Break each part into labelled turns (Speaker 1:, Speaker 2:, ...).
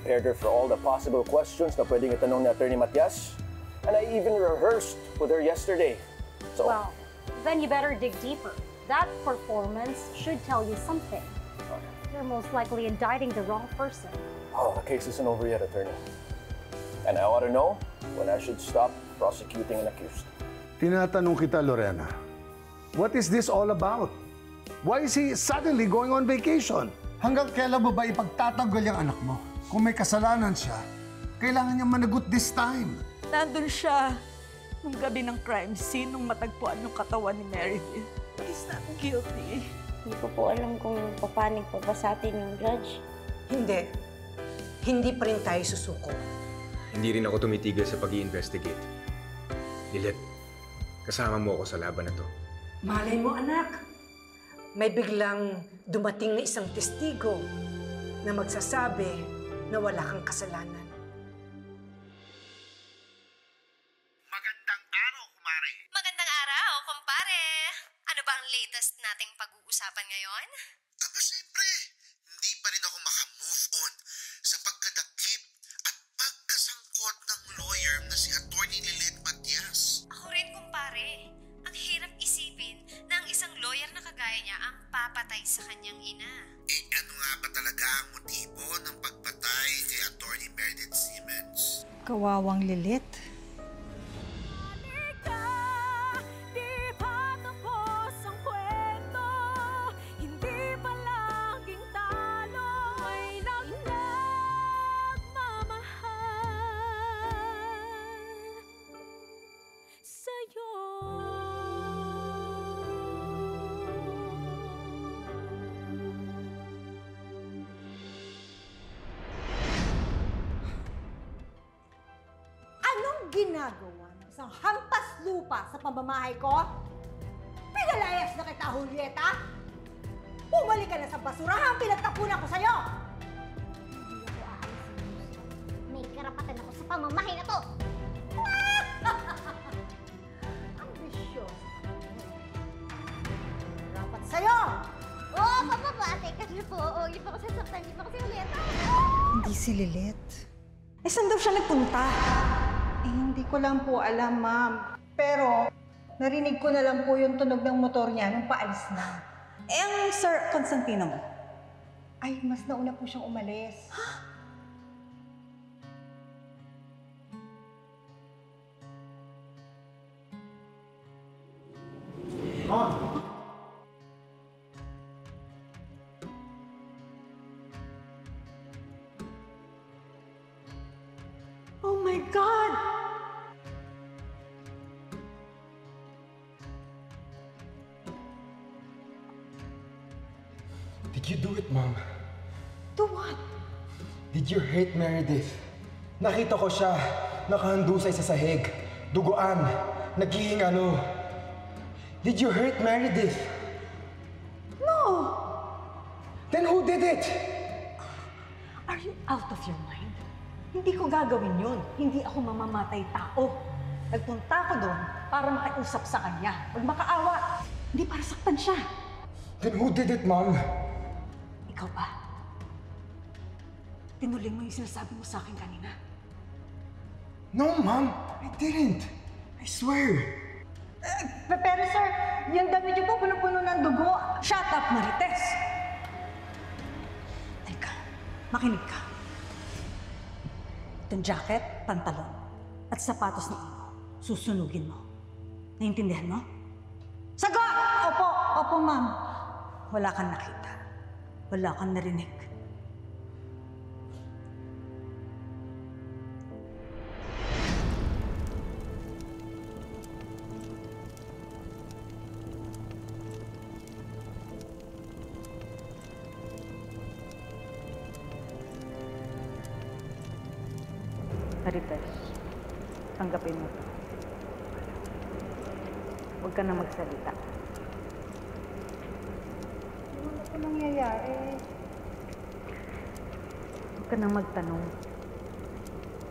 Speaker 1: prepared her for all the possible questions na pwedeng itanong ni Attorney Matias. And I even rehearsed with her yesterday. So,
Speaker 2: well, then you better dig deeper. That performance should tell you something. You're most likely indicting the wrong person.
Speaker 1: Oh, the case isn't over yet, Attorney. And I ought to know when I should stop prosecuting an accused.
Speaker 3: Tinatanong kita, Lorena, what is this all about? Why is he suddenly going on vacation?
Speaker 4: Hanggang kailan mo ba ipagtatanggol yung anak mo? Kung may kasalanan siya, kailangan niya managot this time.
Speaker 5: Nandun siya nung gabi ng crime scene nung matagpuan yung katawan ni Meredith. He's not guilty.
Speaker 6: Hindi ko po alam kung paano papasatin yung judge.
Speaker 7: Hindi. Hindi pa rin tayo susuko.
Speaker 8: Hindi rin ako tumitigil sa pag-i-investigate. Lilith, kasama mo ako sa laban na to.
Speaker 7: Malay mo, anak. May biglang dumating na isang testigo na magsasabi na wala kang kasalanan.
Speaker 9: Magandang araw, kumare. Magandang araw, kumpare. Ano ba ang latest nating pag-uusapan ngayon?
Speaker 10: Aba, siyempre, hindi pa rin ako makamove on sa pagkadakip at pagkasangkot ng lawyer na si Attorney Lilith Matias.
Speaker 9: Ako rin, kumpare. Ang hirap isipin na ang isang lawyer na kagaya niya ang papatay sa kanyang ina.
Speaker 10: Eh, ano nga ba talaga ang motibo ng pagpatay kay Attorney Meredith Simmons?
Speaker 5: Kawawang Lilith.
Speaker 11: Ginagawa ng isang hampas lupa sa pamamahay ko? Pinalayas na kita, Julieta! Bumalik ka na sa basurahang pinagtapunan ko sa'yo!
Speaker 6: Hindi ako aalis. May karapatan ako sa pamamahay na to!
Speaker 11: Ambisyoso. Rapat sa'yo!
Speaker 6: Oo, ate. Kasi po, hindi pa ako sasaktan. Hindi pa ako si Julieta.
Speaker 5: Hindi si Lilith. Eh, saan daw siya nagpunta?
Speaker 11: Eh, hindi ko lang po alam, ma'am. Pero, narinig ko na lang po yung tunog ng motor niya nung paalis na.
Speaker 5: Eh, ang Sir Constantino mo?
Speaker 11: Ay, mas nauna po siyang umalis.
Speaker 5: Oh my God!
Speaker 12: Did you do it, Mom?
Speaker 5: Do what?
Speaker 12: Did you hurt Meredith? Nakita ko siya, nakahandusay sa sahig, duguan, naghihingalo. Did you hurt Meredith?
Speaker 5: No!
Speaker 12: Then who did it?
Speaker 5: Are you out of your mind? Hindi ko gagawin yun. Hindi ako mamamatay tao. Nagpunta ako doon para makiusap sa kanya. Pag makaawa, hindi para saktan siya.
Speaker 12: Then who did it, Mom?
Speaker 5: Ikaw ba? Tinuloy mo yung sinasabi mo sa akin kanina.
Speaker 12: No, Mom. I didn't. I swear.
Speaker 11: Pero sir, yung damit niyo po puno-puno ng dugo.
Speaker 5: Shut up, Marites! Teka, makinig ka. Itong jacket, pantalon, at sapatos ni Ino, susunugin mo. Naiintindihan mo? Sagot!
Speaker 11: Opo, ma'am.
Speaker 5: Wala kang nakita. Wala kang narinig. Marites, tanggapin mo ito. Huwag ka na magsalita.
Speaker 11: Ano po nangyayari?
Speaker 5: Huwag ka na magtanong.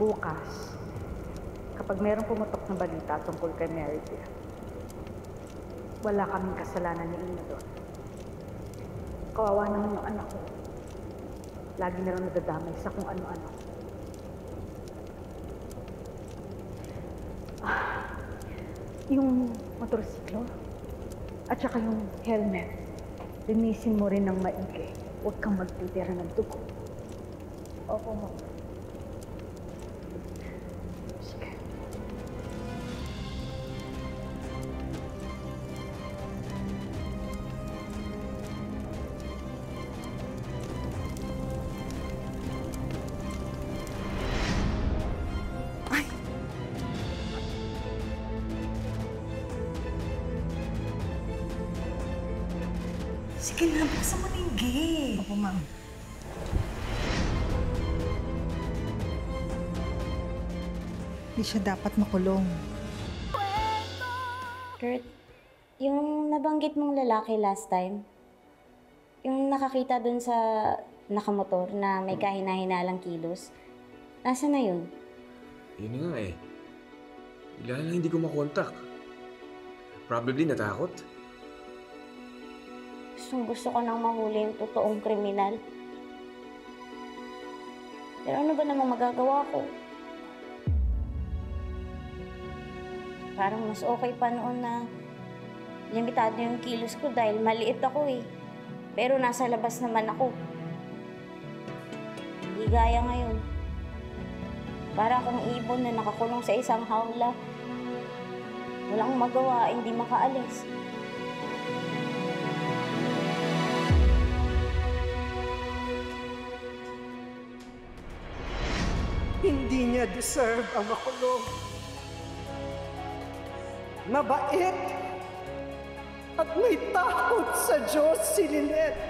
Speaker 5: Bukas, kapag mayroong pumutok na balita tungkol kay Meredith, wala kaming kasalanan ni Ina doon. Kawawa naman yung anak ko. lagi na lang nadadamay sa kung ano-ano. Yung motorsiklo at saka yung helmet, linisin mo rin ng maigi. Huwag kang magtitira ng dugo.
Speaker 2: Opo, ma'am.
Speaker 5: Sige.
Speaker 7: Sige na, buksan mo na yung gate.
Speaker 5: Opo, ma'am.
Speaker 11: Hindi siya dapat makulong.
Speaker 13: Kurt, yung nabanggit mong lalaki last time, yung nakakita dun sa nakamotor na may kahina-hinalang kilos, nasa na yun?
Speaker 8: Yun nga eh. Bigla lang hindi ko makontak. Probably natakot.
Speaker 13: Gusto ko nang mahuli yung totoong kriminal. Pero ano ba namang magagawa ko? Parang mas okay pa noon na limitado yung kilos ko dahil maliit ako eh. Pero nasa labas naman ako. Hindi gaya ngayon. Para akong ibon na nakakulong sa isang hawla. Walang magawa, hindi makaalis.
Speaker 7: Hindi niya deserve ang makulong. Mabait at may takot sa Diyos si Lynette.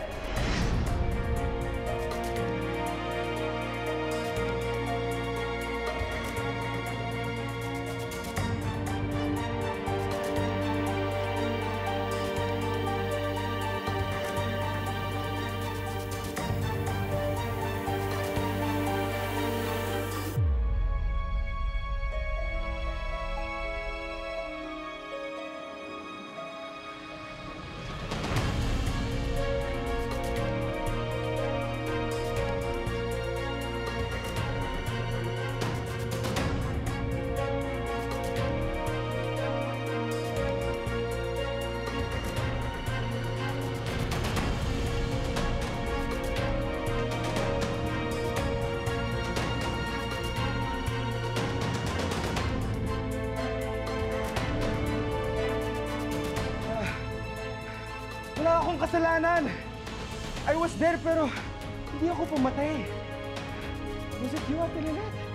Speaker 12: Wala akong kasalanan. I was there pero hindi ako pumatay. Was it you, Ate Lynette?